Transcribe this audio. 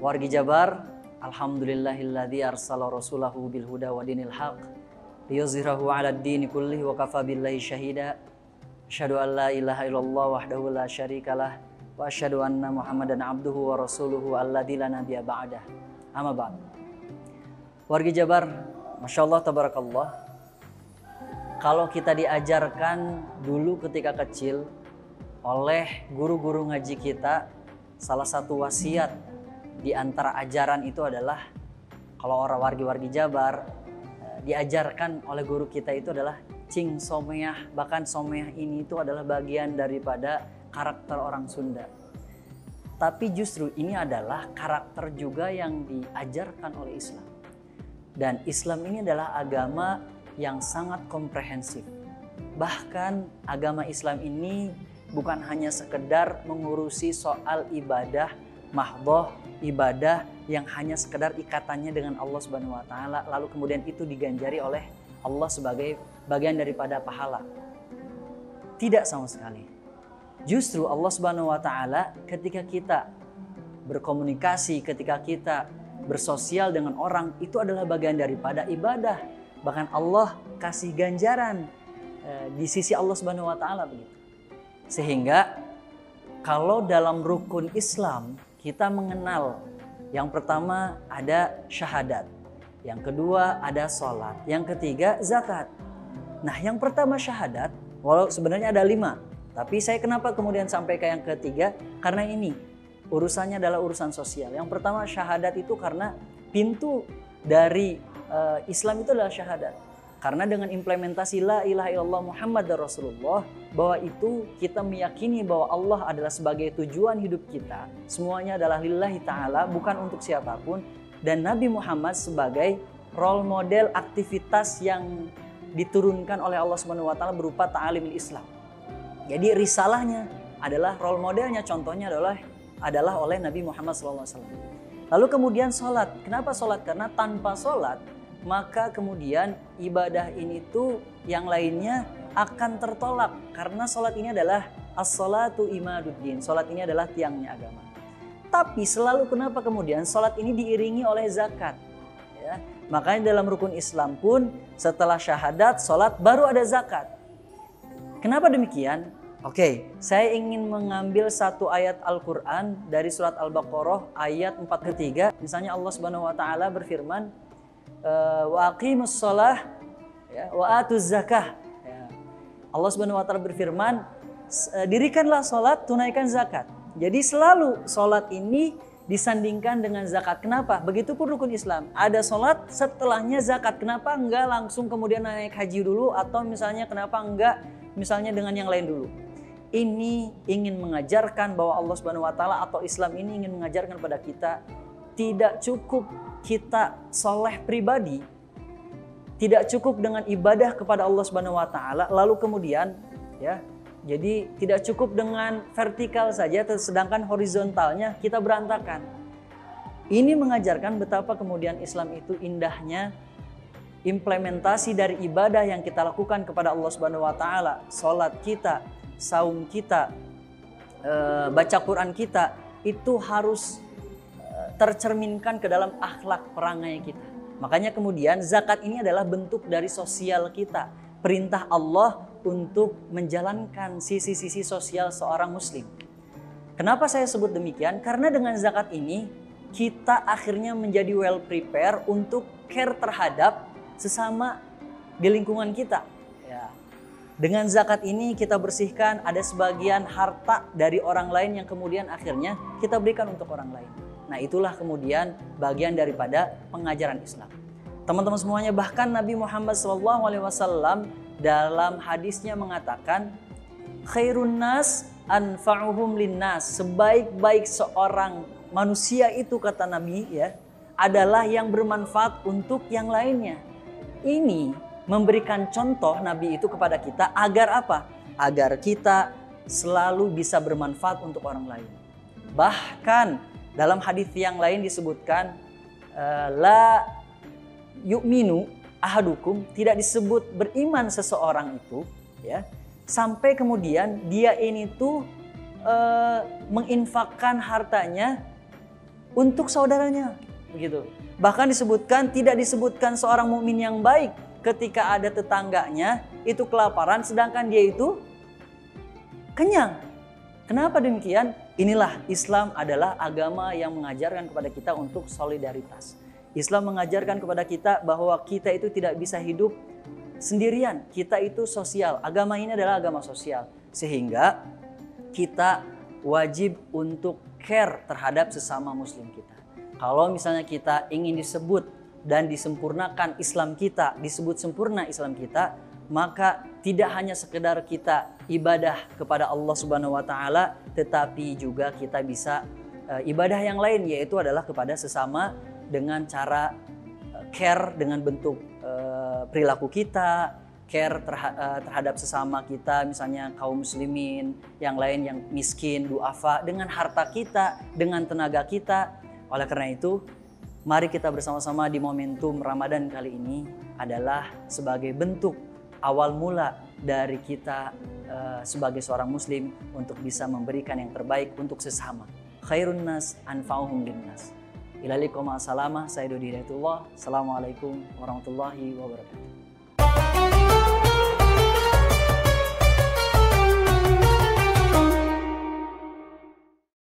Wargi Jabar, alhamdulillahilladzi arsala rasulahu bil huda wa dinil haq liyuzhirahu 'alad dini kullih wa kafa billahi syahida. Asyhadu an la ilaha illallah wahdahu la syarikalah wa asyhadu anna Muhammadan abduhu wa rasuluhu alladzi la nabiyya ba'dah. Amma ba'd. Wargi Jabar, masyaallah tabarakallah. Kalau kita diajarkan dulu ketika kecil oleh guru-guru ngaji kita, salah satu wasiat di antara ajaran itu adalah, kalau orang wargi Jabar diajarkan oleh guru kita itu adalah cing someah. Bahkan someah ini itu adalah bagian daripada karakter orang Sunda. Tapi justru ini adalah karakter juga yang diajarkan oleh Islam. Dan Islam ini adalah agama yang sangat komprehensif. Bahkan agama Islam ini bukan hanya sekedar mengurusi soal ibadah mahdhah, ibadah yang hanya sekedar ikatannya dengan Allah Subhanahu wa taala, lalu kemudian itu diganjari oleh Allah sebagai bagian daripada pahala. Tidak sama sekali. Justru Allah Subhanahu wa taala ketika kita berkomunikasi, ketika kita bersosial dengan orang, itu adalah bagian daripada ibadah. Bahkan Allah kasih ganjaran di sisi Allah Subhanahu wa taala begitu. Sehingga kalau dalam rukun Islam kita mengenal, yang pertama ada syahadat, yang kedua ada sholat, yang ketiga zakat. Nah, yang pertama syahadat, walau sebenarnya ada 5, tapi saya kenapa kemudian sampai ke yang ketiga? Karena ini urusannya adalah urusan sosial. Yang pertama syahadat itu karena pintu dari Islam itu adalah syahadat. Karena dengan implementasi la ilaha illallah Muhammadar Rasulullah, bahwa itu kita meyakini bahwa Allah adalah sebagai tujuan hidup kita. Semuanya adalah lillahi ta'ala, bukan untuk siapapun. Dan Nabi Muhammad sebagai role model aktivitas yang diturunkan oleh Allah Subhanahu wa taala berupa ta'alimil Islam. Jadi risalahnya adalah role modelnya, contohnya adalah oleh Nabi Muhammad SAW. Lalu kemudian sholat. Kenapa sholat? Karena tanpa sholat maka kemudian ibadah ini tuh yang lainnya akan tertolak. Karena sholat ini adalah as-sholatu imaduddin. Sholat ini adalah tiangnya agama. Tapi selalu kenapa kemudian sholat ini diiringi oleh zakat? Ya, makanya dalam rukun Islam pun setelah syahadat, sholat, baru ada zakat. Kenapa demikian? Oke, saya ingin mengambil satu ayat Al-Quran dari surat Al-Baqarah ayat 43. Misalnya Allah Subhanahu wa taala berfirman, wa aqimus shalah wa atuz zakah. Allah Subhanahu wa taala berfirman, dirikanlah salat, tunaikan zakat. Jadi selalu salat ini disandingkan dengan zakat. Kenapa? Begitupun rukun Islam. Ada salat, setelahnya zakat. Kenapa enggak langsung kemudian naik haji dulu, atau misalnya kenapa enggak misalnya dengan yang lain dulu? Ini ingin mengajarkan bahwa Allah Subhanahu wa taala atau Islam ini ingin mengajarkan pada kita, tidak cukup kita soleh pribadi, tidak cukup dengan ibadah kepada Allah Subhanahu wa taala, lalu kemudian ya, jadi tidak cukup dengan vertikal saja, sedangkan horizontalnya kita berantakan. Ini mengajarkan betapa kemudian Islam itu indahnya implementasi dari ibadah yang kita lakukan kepada Allah Subhanahu wa taala, salat kita, saum kita, baca Quran kita, itu harus tercerminkan ke dalam akhlak perangai kita. Makanya kemudian zakat ini adalah bentuk dari sosial kita. Perintah Allah untuk menjalankan sisi-sisi sosial seorang muslim. Kenapa saya sebut demikian? Karena dengan zakat ini kita akhirnya menjadi well prepare untuk care terhadap sesama di lingkungan kita. Ya. Dengan zakat ini kita bersihkan ada sebagian harta dari orang lain yang kemudian akhirnya kita berikan untuk orang lain. Nah, itulah kemudian bagian daripada pengajaran Islam. Teman-teman semuanya, bahkan Nabi Muhammad SAW dalam hadisnya mengatakan, khairun nas anfa'uhum linnas. Sebaik-baik seorang manusia itu, kata Nabi, ya, adalah yang bermanfaat untuk yang lainnya. Ini memberikan contoh Nabi itu kepada kita agar apa? Agar kita selalu bisa bermanfaat untuk orang lain. Bahkan dalam hadis yang lain disebutkan la yu'minu ahadukum, tidak disebut beriman seseorang itu, ya, sampai kemudian dia ini tuh menginfakkan hartanya untuk saudaranya, begitu. Bahkan tidak disebutkan seorang mukmin yang baik ketika ada tetangganya itu kelaparan sedangkan dia itu kenyang. Kenapa demikian? Inilah Islam adalah agama yang mengajarkan kepada kita untuk solidaritas. Islam mengajarkan kepada kita bahwa kita itu tidak bisa hidup sendirian. Kita itu sosial. Agama ini adalah agama sosial. Sehingga kita wajib untuk care terhadap sesama muslim kita. Kalau misalnya kita ingin disebut dan disempurnakan Islam kita, disebut sempurna Islam kita, maka tidak hanya sekedar kita ibadah kepada Allah Subhanahu wa taala, tetapi juga kita bisa ibadah yang lain, yaitu adalah kepada sesama dengan cara care dengan bentuk perilaku kita, care terhadap sesama kita, misalnya kaum muslimin, yang lain yang miskin, duafa, dengan harta kita, dengan tenaga kita. Oleh karena itu, mari kita bersama-sama di momentum Ramadan kali ini adalah sebagai bentuk awal mula dari kita sebagai seorang muslim untuk bisa memberikan yang terbaik untuk sesama. Khairun nas anfa'uhum linnas. Ilalikum assalamah, saya Dodi Hidayatullah. Assalamualaikum warahmatullahi wabarakatuh.